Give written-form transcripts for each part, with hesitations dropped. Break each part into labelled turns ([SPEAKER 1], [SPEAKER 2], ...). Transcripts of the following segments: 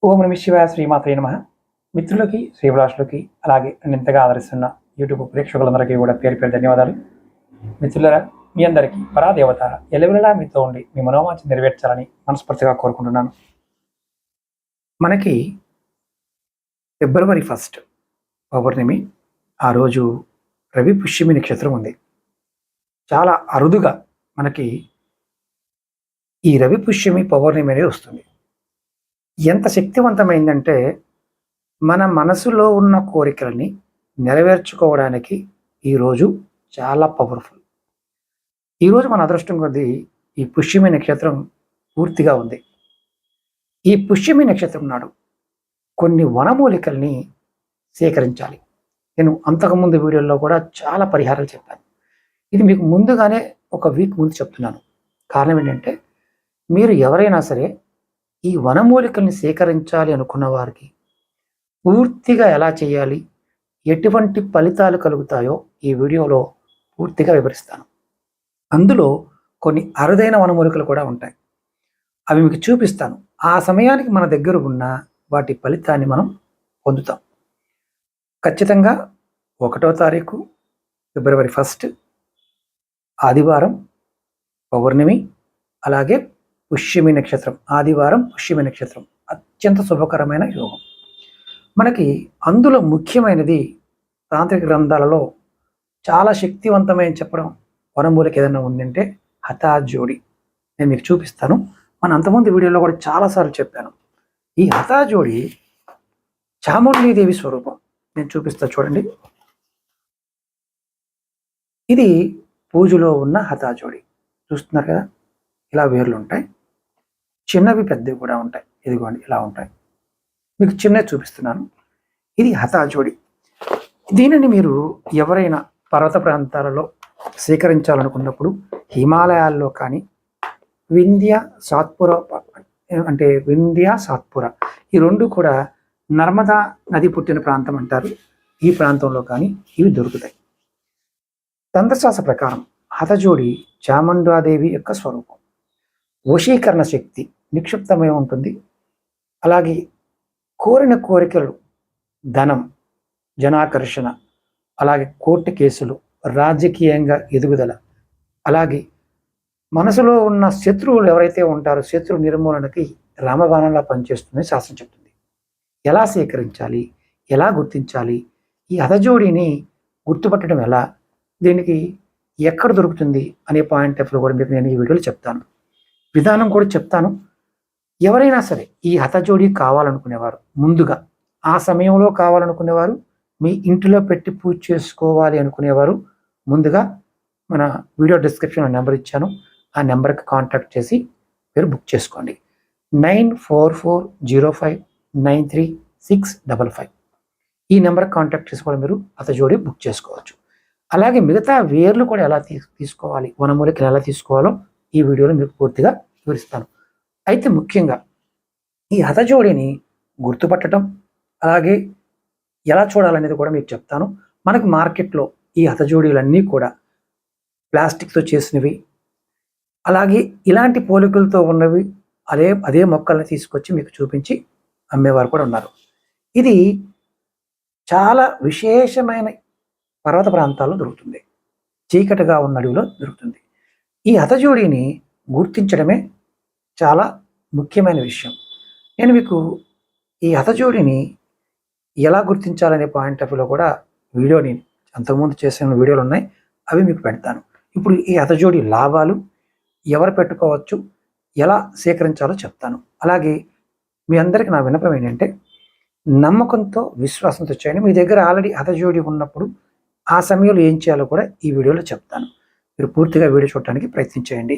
[SPEAKER 1] ఓం నమ శివాయ శ్రీమాత్రే నమః. మిత్రులకి, శ్రీభిలాషులకి, అలాగే నన్ను ఇంతగా ఆదరిస్తున్న యూట్యూబ్ ప్రేక్షకులందరికీ కూడా పేరు పేరు ధన్యవాదాలు. మిత్రులారా, మీ అందరికీ పరాదేవత ఎల్లవెల్లలా మీతో ఉండి మీ మనోవాంఛ నెరవేర్చాలని మనస్ఫూర్తిగా కోరుకుంటున్నాను. మనకి ఫిబ్రవరి 1 పౌర్ణమి. ఆ రోజు రవి పుష్యమి నక్షత్రం ఉంది. చాలా అరుదుగా మనకి ఈ రవి పుష్యమి పౌర్ణమి అనేది వస్తుంది. ఎంత శక్తివంతమైందంటే మన మనసులో ఉన్న కోరికలని నెరవేర్చుకోవడానికి ఈరోజు చాలా పవర్ఫుల్. ఈరోజు మన అదృష్టం కొద్దీ ఈ పుష్యమి నక్షత్రం పూర్తిగా ఉంది. ఈ పుష్యమి నక్షత్రం నాడు కొన్ని వనమూలికల్ని సేకరించాలి. నేను అంతకుముందు వీడియోలో కూడా చాలా పరిహారాలు చెప్పాను. ఇది మీకు ముందుగానే ఒక వీక్ ముందు చెప్తున్నాను. కారణం ఏంటంటే, మీరు ఎవరైనా సరే ఈ వనమూలికల్ని సేకరించాలి అనుకున్న వారికి పూర్తిగా ఎలా చేయాలి, ఎటువంటి ఫలితాలు కలుగుతాయో ఈ వీడియోలో పూర్తిగా వివరిస్తాను. అందులో కొన్ని అరుదైన వనమూలికలు కూడా ఉంటాయి. అవి మీకు చూపిస్తాను. ఆ సమయానికి మన దగ్గర ఉన్న వాటి ఫలితాన్ని మనం పొందుతాం. ఖచ్చితంగా 1వ తారీఖు ఫిబ్రవరి 1 ఆదివారం పౌర్ణమి, అలాగే పుష్యమి నక్షత్రం, ఆదివారం పుష్యమి నక్షత్రం అత్యంత శుభకరమైన యోగం. మనకి అందులో ముఖ్యమైనది తాంత్రిక గ్రంథాలలో చాలా శక్తివంతమైన చెప్పడం వనమూలిక ఏదైనా ఉందంటే హఠాజోడి. నేను మీకు చూపిస్తాను. మన అంతకుముందు వీడియోలో కూడా చాలాసార్లు చెప్పాను. ఈ హఠాజోడి చాముండీదేవి స్వరూపం. నేను చూపిస్తా చూడండి. ఇది పూజలో ఉన్న హఠాజోడి. చూస్తున్నారు కదా, ఇలా వేర్లు ఉంటాయి, చిన్నవి పెద్దవి కూడా ఉంటాయి. ఇదిగోండి ఇలా ఉంటాయి. మీకు చిన్నవి చూపిస్తున్నాను. ఇది హఠాజోడి. దీనిని మీరు ఎవరైనా పర్వత ప్రాంతాలలో సేకరించాలనుకున్నప్పుడు హిమాలయాల్లో కానీ వింధ్య సాత్పుర ఈ రెండు కూడా నర్మదా నది పుట్టిన ప్రాంతం అంటారు. ఈ ప్రాంతంలో కానీ ఇవి దొరుకుతాయి. తంత్రశాస్త్ర ప్రకారం హఠజోడి చాముండాదేవి యొక్క స్వరూపం. వశీకరణ శక్తి నిక్షిప్తమై ఉంటుంది. అలాగే కోరిన కోరికలు, ధనం, జనాకర్షణ, అలాగే కోర్టు కేసులు, రాజకీయంగా ఎదుగుదల, అలాగే మనసులో ఉన్న శత్రువులు ఎవరైతే ఉంటారో శత్రు నిర్మూలనకి రామబాణంలా పనిచేస్తుందని శాస్త్రం చెప్తుంది. ఎలా సేకరించాలి, ఎలా గుర్తించాలి, ఈ హఠజోడిని గుర్తుపట్టడం ఎలా, దీనికి ఎక్కడ దొరుకుతుంది అనే పాయింట్ ఆఫ్ వ్యూ కూడా మీకు నేను ఈ వీడియోలో చెప్తాను. విధానం కూడా చెప్తాను. ఎవరైనా సరే ఈ హఠజోడి కావాలనుకునేవారు, ముందుగా ఆ సమయంలో కావాలనుకునేవారు, మీ ఇంటిలో పెట్టి పూజ చేసుకోవాలి అనుకునేవారు, ముందుగా మన వీడియో డిస్క్రిప్షన్లో నెంబర్ ఇచ్చాను. ఆ నెంబర్కి కాంటాక్ట్ చేసి మీరు బుక్ చేసుకోండి. 9440593655. ఈ నెంబర్కి కాంటాక్ట్ చేసి కూడా మీరు హఠజోడి బుక్ చేసుకోవచ్చు. అలాగే మిగతా వేర్లు కూడా ఎలా తీసుకోవాలి, వనమూలికలు ఎలా తీసుకోవాలో ఈ వీడియోలో మీకు పూర్తిగా వివరిస్తాను. అయితే ముఖ్యంగా ఈ హఠజోడిని గుర్తుపట్టడం, అలాగే ఎలా చూడాలనేది కూడా మీకు చెప్తాను. మనకి మార్కెట్లో ఈ హఠజోడీలన్నీ కూడా ప్లాస్టిక్తో చేసినవి, అలాగే ఇలాంటి పోలికలతో ఉన్నవి, అదే మొక్కల్ని తీసుకొచ్చి మీకు చూపించి అమ్మేవారు కూడా ఉన్నారు. ఇది చాలా విశేషమైన పర్వత ప్రాంతాల్లో దొరుకుతుంది. చీకటిగా ఉన్న అడవిలో దొరుకుతుంది. ఈ హఠజోడిని గుర్తించడమే చాలా ముఖ్యమైన విషయం. నేను మీకు ఈ హఠజోడిని ఎలా గుర్తించాలనే పాయింట్ ఆఫ్ వ్యూలో కూడా వీడియోని అంతకుముందు చేసిన వీడియోలు ఉన్నాయి, అవి మీకు పెడతాను. ఇప్పుడు ఈ హఠజోడి లాభాలు, ఎవరు పెట్టుకోవచ్చు, ఎలా సేకరించాలో చెప్తాను. అలాగే మీ అందరికీ నా విన్నపం ఏంటంటే, నమ్మకంతో విశ్వాసంతో చేయండి. మీ దగ్గర ఆల్రెడీ హఠజోడి ఉన్నప్పుడు ఆ సమయంలో ఏం చేయాలో కూడా ఈ వీడియోలో చెప్తాను. మీరు పూర్తిగా వీడియో చూడటానికి ప్రయత్నించేయండి.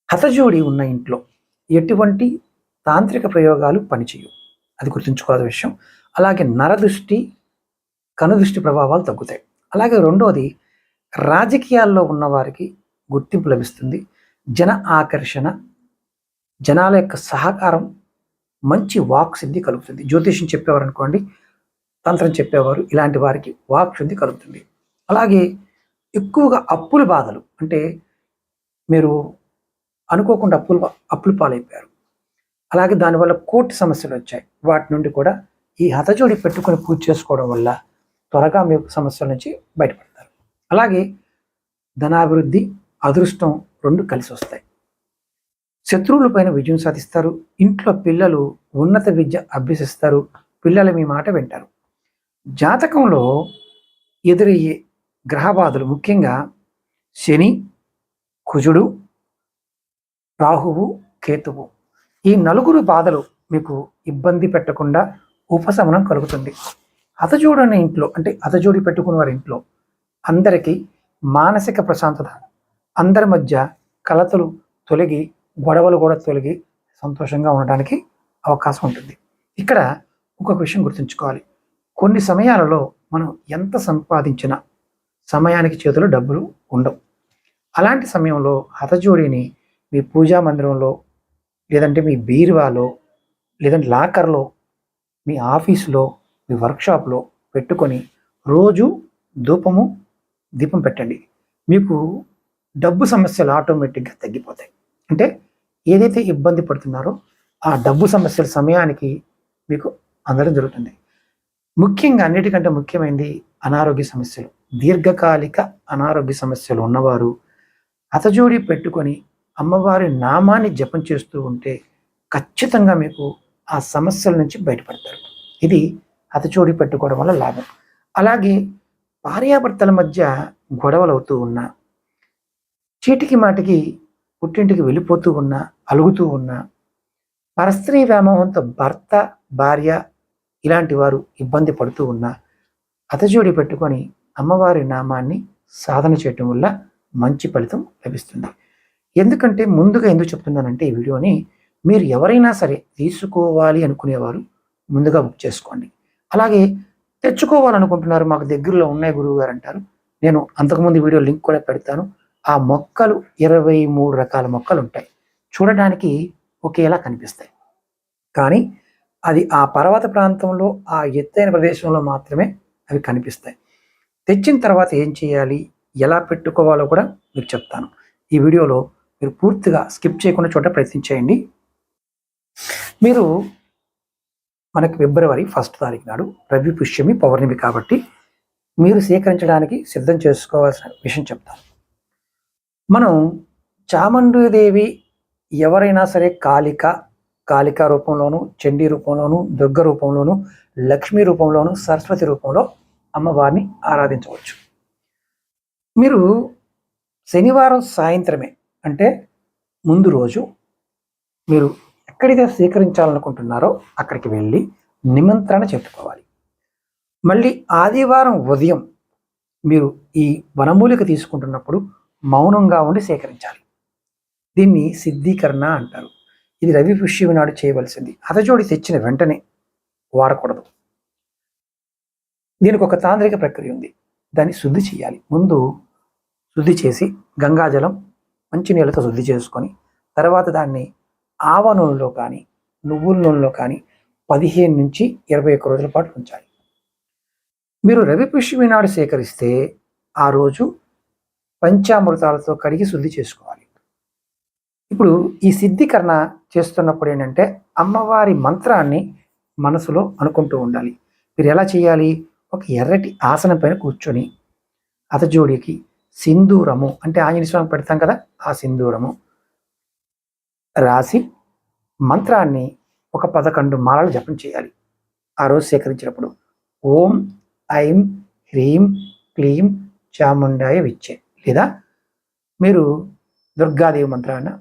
[SPEAKER 1] హఠజోడి ఉన్న ఇంట్లో ఎటువంటి తాంత్రిక ప్రయోగాలు పనిచేయవు, అది గుర్తుంచుకోవాల్సిన విషయం. అలాగే నరదృష్టి, కనుదృష్టి ప్రభావాలు తగ్గుతాయి. అలాగే రెండోది, రాజకీయాల్లో ఉన్న వారికి గుర్తింపు లభిస్తుంది. జన ఆకర్షణ, జనాల యొక్క సహకారం, మంచి వాక్ సిద్ధి కలుగుతుంది. జ్యోతిష్యం చెప్పేవారు అనుకోండి, తంత్రం చెప్పేవారు, ఇలాంటి వారికి వాక్ శుద్ధి కలుగుతుంది. అలాగే ఎక్కువగా అప్పుల బాధలు, అంటే మీరు అనుకోకుండా అప్పులు పాలైపోయారు, అలాగే దానివల్ల కోర్టు సమస్యలు వచ్చాయి, వాటి నుండి కూడా ఈ హతజోడి పెట్టుకుని పూజ చేసుకోవడం వల్ల త్వరగా మీకు సమస్యల నుంచి బయటపడతారు. అలాగే దానివల్ల కోర్టు సమస్యలు వచ్చాయి, వాటి నుండి కూడా ఈ హతజోడి పెట్టుకుని పూజ చేసుకోవడం వల్ల త్వరగా మీకు సమస్యల నుంచి బయటపడతారు. అలాగే ధనాభివృద్ధి, అదృష్టం రెండు కలిసి వస్తాయి. శత్రువులపైన విజయం సాధిస్తారు. ఇంట్లో పిల్లలు ఉన్నత విద్య అభ్యసిస్తారు. పిల్లలు మీ మాట వింటారు. జాతకంలో ఎదురయ్యే గ్రహబాధలు ముఖ్యంగా శని, కుజుడు, రాహువు, కేతువు ఈ నలుగురు బాధలు మీకు ఇబ్బంది పెట్టకుండా ఉపశమనం కలుగుతుంది. హతజోడని ఇంట్లో అంటే హతజోడి పెట్టుకున్న వారి ఇంట్లో అందరికీ మానసిక ప్రశాంతత, అందరి మధ్య కలతలు తొలగి గొడవలు కూడా తొలగి సంతోషంగా ఉండడానికి అవకాశం ఉంటుంది. ఇక్కడ ఇంకొక విషయం గుర్తుంచుకోవాలి, కొన్ని సమయాలలో మనం ఎంత సంపాదించినా సమయానికి చేతిలో డబ్బులు ఉండవు. అలాంటి సమయంలో హతజోడిని మీ పూజా మందిరంలో, లేదంటే మీ బీరువాలో, లేదంటే లాకర్లో, మీ ఆఫీసులో, మీ వర్క్షాప్లో పెట్టుకొని రోజు దీపం పెట్టండి. మీకు డబ్బు సమస్యలు ఆటోమేటిక్గా తగ్గిపోతాయి. అంటే ఏదైతే ఇబ్బంది పడుతున్నారో ఆ డబ్బు సమస్యల సమయానికి మీకు అందడం జరుగుతుంది. ముఖ్యంగా అన్నిటికంటే ముఖ్యమైనది అనారోగ్య సమస్యలు. దీర్ఘకాలిక అనారోగ్య సమస్యలు ఉన్నవారు హతజోడి పెట్టుకొని అమ్మవారి నామాన్ని జపం చేస్తూ ఉంటే ఖచ్చితంగా మీకు ఆ సమస్యల నుంచి బయటపడతారు. ఇది హతజోడి పెట్టుకోవడం వల్ల లాభం. అలాగే భార్యాభర్తల మధ్య గొడవలు అవుతూ ఉన్నా, చీటికి మాటికి పుట్టింటికి వెళ్ళిపోతూ ఉన్నా, అలుగుతూ ఉన్నా, పరస్త్రీ వ్యామోహంతో భర్త, భార్య ఇలాంటి వారు ఇబ్బంది పడుతూ ఉన్నా హతజోడి పెట్టుకొని అమ్మవారి నామాన్ని సాధన చేయటం వల్ల మంచి ఫలితం లభిస్తుంది. ఎందుకంటే ముందుగా ఎందుకు చెప్తున్నానంటే ఈ వీడియోని మీరు ఎవరైనా సరే తీసుకోవాలి అనుకునేవారు ముందుగా బుక్ చేసుకోండి. అలాగే తెచ్చుకోవాలనుకుంటున్నారు, మాకు దగ్గరలో ఉన్నాయి గురువు గారు అంటారు, నేను అంతకుముందు వీడియో లింక్ కూడా పెడతాను. ఆ మొక్కలు 23 రకాల మొక్కలు ఉంటాయి, చూడడానికి ఒకేలా కనిపిస్తాయి, కానీ అది ఆ పర్వత ప్రాంతంలో ఆ ఎత్తైన ప్రదేశంలో మాత్రమే అవి కనిపిస్తాయి. తెచ్చిన తర్వాత ఏం చేయాలి, ఎలా పెట్టుకోవాలో కూడా మీకు చెప్తాను. ఈ వీడియోలో మీరు పూర్తిగా స్కిప్ చేయకుండా చూడ ప్రయత్నం చేయండి. మీరు మనకి ఫిబ్రవరి 1 తారీఖు నాడు రవి పుష్యమి పౌర్ణమి కాబట్టి మీరు సేకరించడానికి సిద్ధం చేసుకోవాల్సిన విషయం చెప్తాను. మనం చాముండీదేవి ఎవరైనా సరే కాళిక రూపంలోను, చండీ రూపంలోను, దుర్గ రూపంలోను, లక్ష్మీ రూపంలోను, సరస్వతి రూపంలో అమ్మవారిని ఆరాధించవచ్చు. మీరు శనివారం సాయంత్రమే అంటే ముందు రోజు మీరు ఎక్కడైతే స్వీకరించాలనుకుంటున్నారో అక్కడికి వెళ్ళి నిమంత్రణ చెప్పుకోవాలి. మళ్ళీ ఆదివారం ఉదయం మీరు ఈ వనమూలిక తీసుకుంటున్నప్పుడు మౌనంగా ఉండి సేకరించాలి. దీన్ని సిద్ధీకరణ అంటారు. ఇది రవి పుష్యమి నాడు చేయవలసింది. హతజోడి తెచ్చిన వెంటనే వాడకూడదు. దీనికి ఒక తాంత్రిక ప్రక్రియ ఉంది, దాన్ని శుద్ధి చేయాలి. ముందు శుద్ధి చేసి గంగాజలం మంచినీళ్ళతో శుద్ధి చేసుకొని తర్వాత దాన్ని ఆవ నూనెలో కానీ నువ్వుల నూనెలో కానీ 15 నుంచి 21 రోజుల పాటు ఉంచాలి. మీరు రవి పుష్యమి నాడు సేకరిస్తే ఆ రోజు పంచామృతాలతో కడిగి శుద్ధి చేసుకోవాలి. ఇప్పుడు ఈ సిద్ధీకరణ చేస్తున్నప్పుడు ఏంటంటే అమ్మవారి మంత్రాన్ని మనసులో అనుకుంటూ ఉండాలి. మీరు ఎలా చేయాలి, ఒక ఎర్రటి ఆసనం పైన కూర్చొని హతజోడికి సింధూరము అంటే ఆంజనేయ స్వామి పెడతాం కదా, ఆ సింధూరము రాసి మంత్రాన్ని ఒక 11 మాలలు జపం చేయాలి. ఆ రోజు సేకరించినప్పుడు ఓం ఐం హ్రీం క్లీం చాముండాయ విచ్చే, లేదా మీరు దుర్గాదేవి మంత్రాన్ని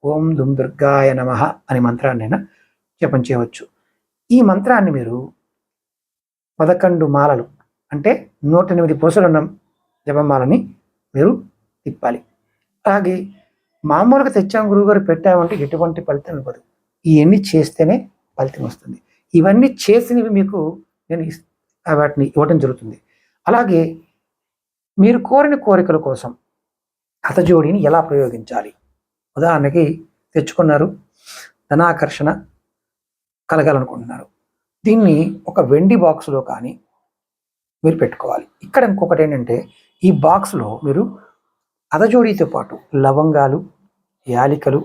[SPEAKER 1] ఓం దుం దుర్గాయ నమః అనే మంత్రాన్నైనా జపం చేయవచ్చు. ఈ మంత్రాన్ని మీరు 11 మాలలు అంటే 108 పూసలున్న జపమాలని మీరు తిప్పాలి. అలాగే మామూలుగా తెచ్చాం గురువుగారు పెట్టామంటే ఎటువంటి ఫలితం ఇవ్వదు, ఇవన్నీ చేస్తేనే ఫలితం వస్తుంది. ఇవన్నీ చేసినవి మీకు నేను వాటిని ఇవ్వడం జరుగుతుంది. అలాగే మీరు కోరిన కోరికల కోసం హతజోడిని ఎలా ప్రయోగించాలి, ఉదాహరణకి తెచ్చుకున్నారు, ధనాకర్షణ కలగాలనుకుంటున్నారు, దీన్ని ఒక వెండి బాక్స్లో కానీ మీరు పెట్టుకోవాలి. ఇక్కడ ఇంకొకటి ఏంటంటే ఈ బాక్స్లో మీరు హతజోడితో పాటు లవంగాలు, యాలికలు,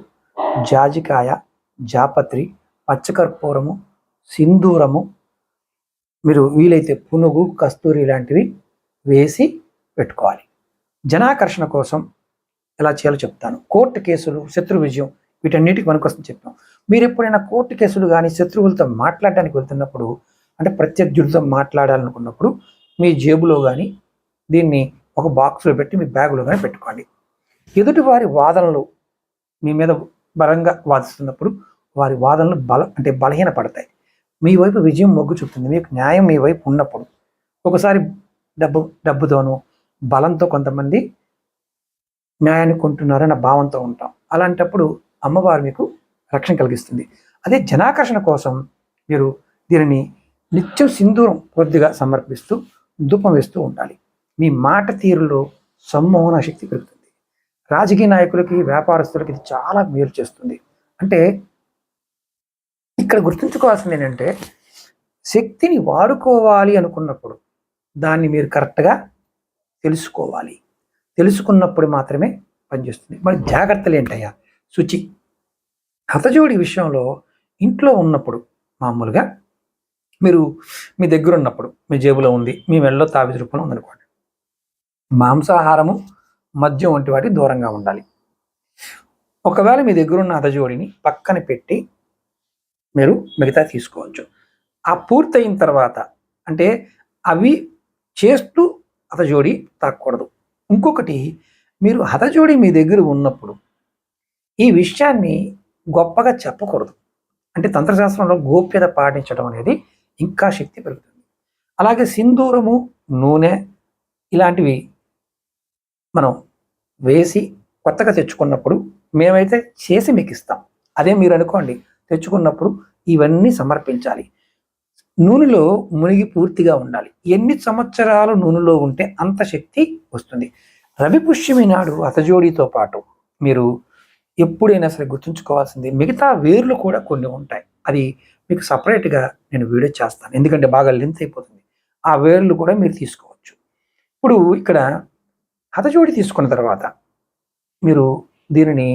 [SPEAKER 1] జాజికాయ, జాపత్రి, పచ్చకర్పూరము, సింధూరము, మీరు వీలైతే పునుగు, కస్తూరి లాంటివి వేసి పెట్టుకోవాలి. జనాకర్షణ కోసం ఎలా చేయాలో చెప్తాను. కోర్టు కేసులు, శత్రు విజయం, వీటన్నిటికి పనికొస్తుంది చెప్పాం. మీరు ఎప్పుడైనా కోర్టు కేసులు కానీ శత్రువులతో మాట్లాడడానికి వెళ్తున్నప్పుడు, అంటే ప్రత్యర్థులతో మాట్లాడాలనుకున్నప్పుడు మీ జేబులో కానీ దీన్ని ఒక బాక్స్లో పెట్టి మీ బ్యాగులో కానీ పెట్టుకోండి. ఎదుటి వారి వాదనలు మీ మీద బలంగా వాదిస్తున్నప్పుడు వారి వాదనలు బలహీన పడతాయి. మీ వైపు విజయం మొగ్గు చూపుతుంది. మీకు న్యాయం మీ వైపు ఉన్నప్పుడు. ఒకసారి డబ్బుతోనూ బలంతో కొంతమంది న్యాయాన్ని కొంటున్నారన్న భావంతో ఉంటాం. అలాంటప్పుడు అమ్మవారు మీకు రక్షణ కలిగిస్తుంది. అదే జనాకర్షణ కోసం మీరు దీనిని నిత్యం సింధూరం కొద్దిగా సమర్పిస్తూ ధూపం వేస్తూ ఉండాలి. మీ మాట తీరులో సమ్మోహన శక్తి పెరుగుతుంది. రాజకీయ నాయకులకి, వ్యాపారస్తులకి ఇది చాలా మేలు చేస్తుంది. అంటే ఇక్కడ గుర్తుంచుకోవాల్సింది ఏంటంటే, శక్తిని వాడుకోవాలి అనుకున్నప్పుడు దాన్ని మీరు కరెక్ట్గా తెలుసుకోవాలి. తెలుసుకున్నప్పుడు మాత్రమే పనిచేస్తుంది. మరి జాగ్రత్తలు ఏంటయ్యా? శుచి. హతజోడి విషయంలో ఇంట్లో ఉన్నప్పుడు మామూలుగా మీరు మీ దగ్గర ఉన్నప్పుడు మీ జేబులో ఉంది, మీ మెడలో తాబేలు రూపంలో ఉందనుకోండి, మాంసాహారము, మద్యం వంటి వాటి దూరంగా ఉండాలి. ఒకవేళ మీ దగ్గర ఉన్న హతజోడిని పక్కన పెట్టి మీరు మిగతా తీసుకోవచ్చు. ఆ పూర్తయిన తర్వాత, అంటే అవి చేస్తూ హతజోడి తాకూడదు. ఇంకొకటి, మీరు హతజోడి మీ దగ్గర ఉన్నప్పుడు ఈ విషయాన్ని గొప్పగా చెప్పకూడదు. అంటే తంత్రశాస్త్రంలో గోప్యత పాటించడం అనేది ఇంకా శక్తి పెరుగుతుంది. అలాగే సింధూరము, నూనె ఇలాంటివి మనం వేసి కొత్తగా తెచ్చుకున్నప్పుడు మేమైతే చేసి మీకు ఇస్తాం. అదే మీరు అనుకోండి, తెచ్చుకున్నప్పుడు ఇవన్నీ సమర్పించాలి. నూనెలో మునిగి పూర్తిగా ఉండాలి. ఎన్ని సంవత్సరాలు నూనెలో ఉంటే అంత శక్తి వస్తుంది. రవి పుష్యమి నాడు హతజోడితో పాటు మీరు ఎప్పుడైనా సరే గుర్తుంచుకోవాల్సింది, మిగతా వేర్లు కూడా కొన్ని ఉంటాయి. అది మీకు సపరేట్గా నేను వీడియో చేస్తాను, ఎందుకంటే బాగా లెంత్ అయిపోతుంది. ఆ వేర్లు కూడా మీరు తీసుకోవచ్చు. ఇప్పుడు ఇక్కడ హతజోడి తీసుకున్న తర్వాత మీరు దీనిని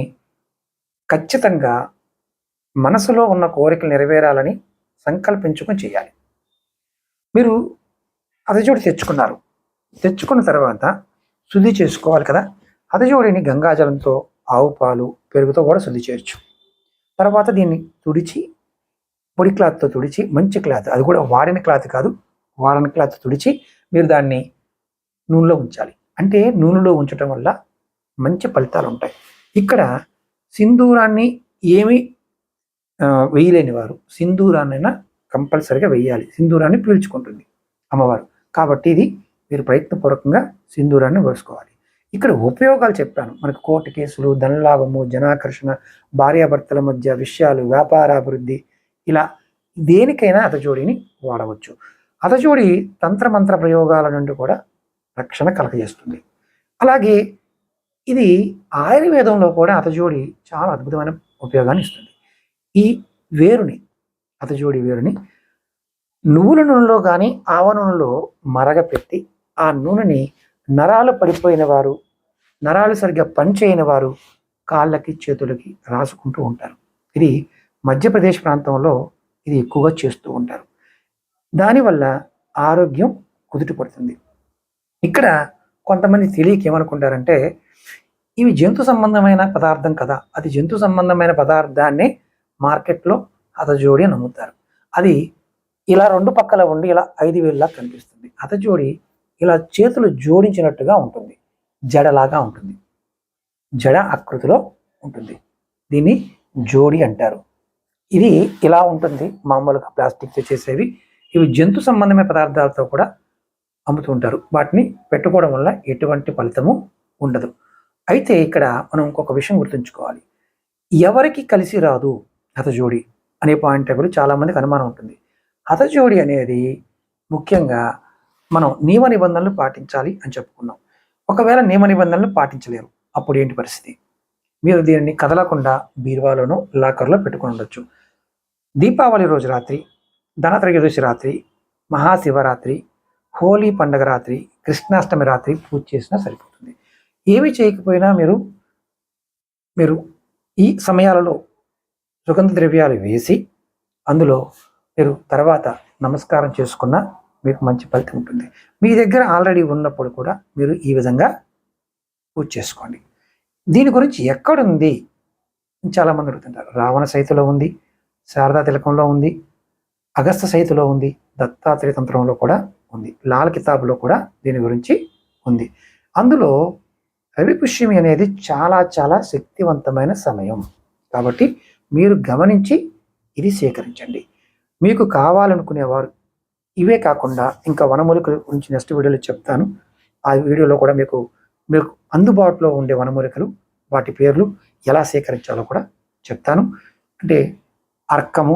[SPEAKER 1] ఖచ్చితంగా మనసులో ఉన్న కోరికలు నెరవేరాలని సంకల్పించుకొని చేయాలి. మీరు హతజోడి తెచ్చుకున్నారు, తెచ్చుకున్న తర్వాత శుద్ధి చేసుకోవాలి కదా. హతజోడిని గంగాజలంతో, ఆవు పాలు, పెరుగుతో కూడా శుద్ధి చేయొచ్చు. తర్వాత దీన్ని తుడిచి, పొడి క్లాత్తో తుడిచి, మంచి క్లాత్, అది కూడా వాడిన క్లాత్ కాదు, వాడని క్లాత్ తుడిచి మీరు దాన్ని నూనెలో ఉంచాలి. అంటే నూనెలో ఉంచడం వల్ల మంచి ఫలితాలు ఉంటాయి. ఇక్కడ సింధూరాన్ని ఏమి వేయలేని వారు సింధూరాన్నైనా కంపల్సరిగా వేయాలి. సింధూరాన్ని పీల్చుకుంటుంది అమ్మవారు. కాబట్టి ఇది మీరు ప్రయత్నపూర్వకంగా సింధూరాన్ని వేసుకోవాలి. ఇక్కడ ఉపయోగాలు చెప్పాను. మనకు కోర్టు కేసులు, ధనలాభము, జనాకర్షణ, భార్యాభర్తల మధ్య విషయాలు, వ్యాపారాభివృద్ధి, ఇలా దేనికైనా హతజోడిని వాడవచ్చు. హతజోడి తంత్రమంత్ర ప్రయోగాల నుండి కూడా రక్షణ కలగజేస్తుంది. అలాగే ఇది ఆయుర్వేదంలో కూడా హతజోడి చాలా అద్భుతమైన ఉపయోగాన్ని ఇస్తుంది. ఈ వేరుని, హతజోడి వేరుని నువ్వుల నూనెలో కానీ ఆవ నూనెలో మరగపెట్టి ఆ నూనెని నరాలు పడిపోయిన వారు, నరాలు సరిగ్గా పనిచేయని వారు కాళ్ళకి, చేతులకి రాసుకుంటూ ఉంటారు. ఇది మధ్యప్రదేశ్ ప్రాంతంలో ఇది ఎక్కువగా చేస్తూ ఉంటారు. దానివల్ల ఆరోగ్యం కుదుటపడుతుంది. ఇక్కడ కొంతమంది తెలియక ఏమనుకుంటారంటే, ఇవి జంతు సంబంధమైన పదార్థం కదా, అది జంతు సంబంధమైన పదార్థాన్ని మార్కెట్లో హతజోడి అని అమ్ముతారు. అది ఇలా రెండు పక్కల ఉండి ఇలా 5 వేలులా కనిపిస్తుంది. హతజోడి ఇలా చేతులు జోడించినట్టుగా ఉంటుంది, జడలాగా ఉంటుంది, జడ ఆకృతిలో ఉంటుంది. దీన్ని జోడి అంటారు. ఇది ఇలా ఉంటుంది. మామూలుగా ప్లాస్టిక్తో చేసేవి. ఇవి జంతు సంబంధమైన పదార్థాలతో కూడా అమ్ముతూ ఉంటారు. వాటిని పెట్టుకోవడం వల్ల ఎటువంటి ఫలితము ఉండదు. అయితే ఇక్కడ మనం ఇంకొక విషయం గుర్తుంచుకోవాలి. ఎవరికి కలిసి రాదు హతజోడి అనే పాయింట్ గురించి చాలామందికి అనుమానం ఉంటుంది. హతజోడి అనేది ముఖ్యంగా మనం నియమ నిబంధనలు పాటించాలి అని చెప్పుకున్నాం. ఒకవేళ నియమ నిబంధనలు పాటించలేరు, అప్పుడు ఏంటి పరిస్థితి? మీరు దీనిని కదలకుండా బీరువాలోనో, లాకర్లో పెట్టుకుని ఉండొచ్చు. దీపావళి రోజు రాత్రి, ధనత్రయోదశి రాత్రి, మహాశివరాత్రి, హోలీ పండుగ రాత్రి, కృష్ణాష్టమి రాత్రి పూజ చేసినా సరిపోతుంది. ఏమి చేయకపోయినా మీరు ఈ సమయాలలో సుగంధ ద్రవ్యాలు వేసి అందులో మీరు తర్వాత నమస్కారం చేసుకున్న మీకు మంచి ఫలితం ఉంటుంది. మీ దగ్గర ఆల్రెడీ ఉన్నప్పుడు కూడా మీరు ఈ విధంగా పూజ చేసుకోండి. దీని గురించి ఎక్కడుంది చాలామంది అడుగుతుంటారు. రావణ సహితలో ఉంది, శారదా తిలకంలో ఉంది, అగస్త్య సహితలో ఉంది, దత్తాత్రేయ తంత్రంలో కూడా ఉంది, లాల్ కితాబులో కూడా దీని గురించి ఉంది. అందులో రవి పుష్యమి అనేది చాలా చాలా శక్తివంతమైన సమయం కాబట్టి మీరు గమనించి ఇది సేకరించండి. మీకు కావాలనుకునేవారు ఇవే కాకుండా ఇంకా వనమూలికల గురించి నెక్స్ట్ వీడియోలో చెప్తాను. ఆ వీడియోలో కూడా మీకు అందుబాటులో ఉండే వనమూలికలు వాటి పేర్లు ఎలా సేకరించాలో కూడా చెప్తాను. అంటే అర్కము,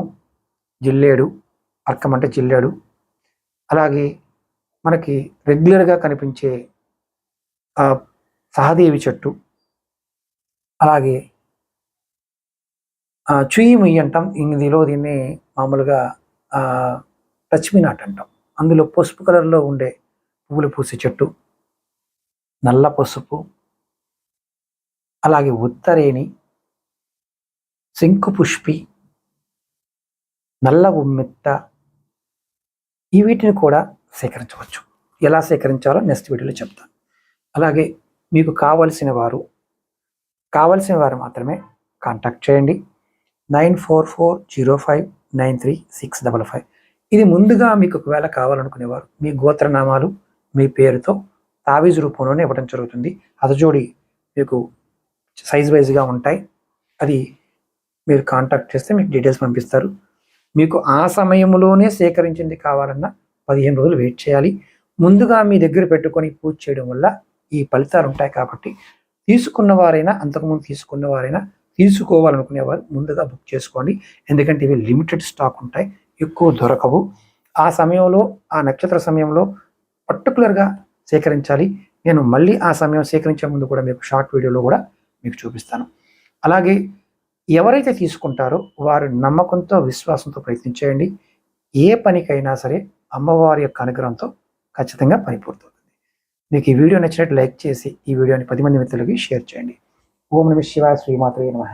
[SPEAKER 1] జిల్లేడు, అర్కం అంటే జిల్లేడు, అలాగే మనకి రెగ్యులర్గా కనిపించే సహదేవి చెట్టు, అలాగే చుయ్యి ముయ్యి అంటాం ఇందులో, దీన్ని మామూలుగా టచ్మినాట్ అంటాం. అందులో పసుపు కలర్లో ఉండే పువ్వులు పూసే చెట్టు, నల్ల పసుపు, అలాగే ఉత్తరేణి, శంకు పుష్పి, నల్ల ఉమ్మెత్త, ఈ వీటిని కూడా సేకరించవచ్చు. ఎలా సేకరించాలో నెక్స్ట్ వీడియోలో చెప్తాను. అలాగే మీకు కావలసిన వారు మాత్రమే కాంటాక్ట్ చేయండి. 9440593655. ఇది ముందుగా మీకు ఒకవేళ కావాలనుకునేవారు మీ గోత్రనామాలు మీ పేరుతో తావీజు రూపంలోనే ఇవ్వడం జరుగుతుంది. అతజోడి మీకు సైజ్ వైజ్గా ఉంటాయి. అది మీరు కాంటాక్ట్ చేస్తే మీకు డీటెయిల్స్ పంపిస్తారు. మీకు ఆ సమయంలోనే సేకరించింది కావాలన్నా 15 రోజులు వెయిట్ చేయాలి. ముందుగా మీ దగ్గర పెట్టుకొని పూజ చేయడం వల్ల ఈ ఫలితాలు ఉంటాయి. కాబట్టి తీసుకున్నవారైనా, అంతకుముందు తీసుకున్నవారైనా, తీసుకోవాలనుకునేవారు ముందుగా బుక్ చేసుకోండి. ఎందుకంటే ఇవి లిమిటెడ్ స్టాక్ ఉంటాయి, ఎక్కువ దొరకవు. ఆ సమయంలో, ఆ నక్షత్ర సమయంలో పర్టికులర్గా సేకరించాలి. నేను మళ్ళీ ఆ సమయం సేకరించే ముందు కూడా మీకు షార్ట్ వీడియోలో కూడా మీకు చూపిస్తాను. అలాగే ఎవరైతే తీసుకుంటారో వారు నమ్మకంతో, విశ్వాసంతో ప్రయత్నించేయండి. ఏ పనికైనా సరే అమ్మవారి యొక్క అనుగ్రహంతో ఖచ్చితంగా పని పూర్తవుతుంది. మీకు ఈ వీడియో నచ్చినట్టు లైక్ చేసి ఈ వీడియోని 10 మంది మిత్రులకి షేర్ చేయండి. ఓం నమః శివాయ, శ్రీమాత్రే నమః.